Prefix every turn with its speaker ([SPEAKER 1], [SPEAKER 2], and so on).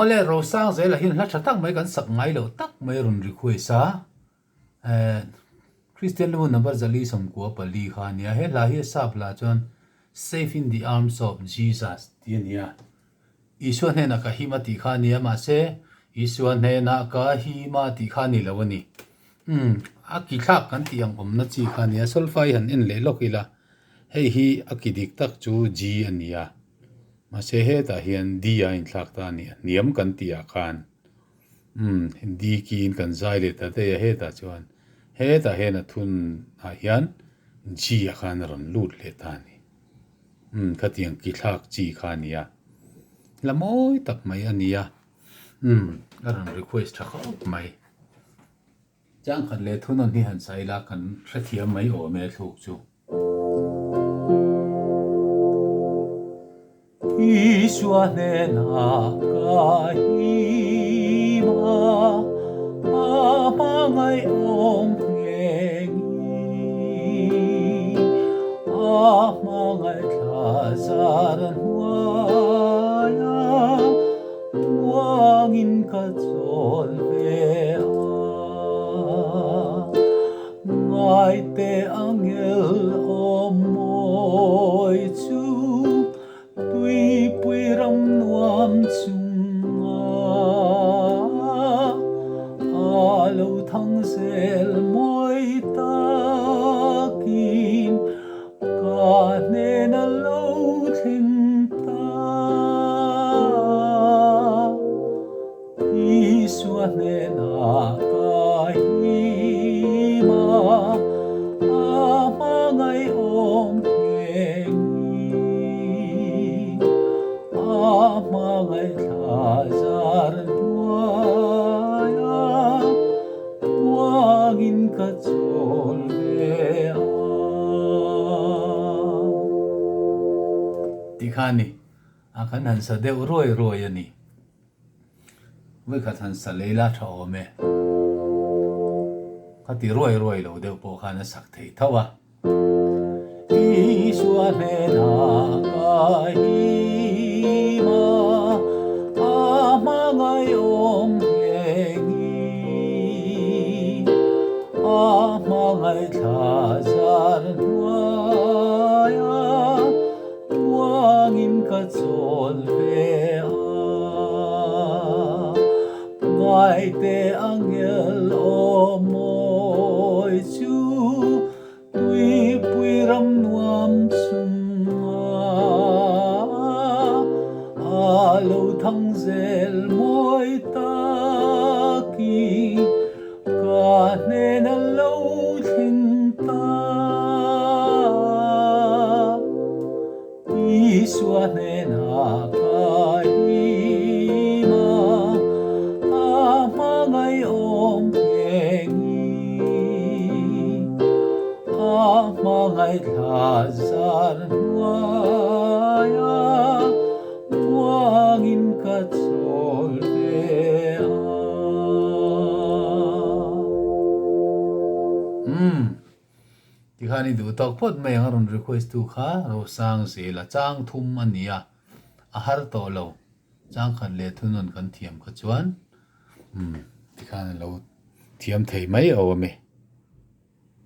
[SPEAKER 1] ole ro sang ze la hin hla thatak mai kan sak ngai lo tak mai run ri khoi sa Christian lu number zali som ko pali kha nia he la hi sa pla chon safe in the arms of Jesus ti nia Iswa ne na ka hi ma ti kha nia ma se Iswa ne na ka hi ma ti kha ni lo ni a ki thak kan ti ang om na chi kha nia solfai han in le lokila hei hi akidik tak chu ji ania ma se he ta hian dia in thak ta ni niam kan ti a khan hindi ki in kan zai le ta te he ta chuan he ta he na thun a hian ji a khan ron lut le ta ni khatiang ki thak chi khan nia lamoi tak mai ania aran request tha khop mai chang khan le thun on hi han sai la kan thrathiam mai o me thuk chu Iswa ne na ka hi ma ma ngai ong ngi ma ngai tha zaran ya wangin ka chol ve ngai te angel omoi chu tui pui ram nuam chunga alo thang sel moi takin ka ne na lo thin ta Iswa ne na ka hi ma ma ngai om ma ngai tha zar ya wangin ka chol ve tikhani akhan han sa deu roi roi ani với cả thằng sa leila tho me khati roi roi lo deu po khana sak thei thawa Iswa ne na ka hi ma ma ngai om ngi ma ngai tha zar ya wangin ka chol ve ngai te angel omoi chu tui pui ram nuam chunga alo thang zel moi taki ka ne na lo thin ta Iswa ne na ka hi ma ngai om ma ngai tha zar ya wangin ka chol ve ti khani du tok pot mai aron request tu kha ro sang se la chang thum ania a har to lo chang khan le thunon kan thiam kha chuan ti khan lo thiam thei mai aw me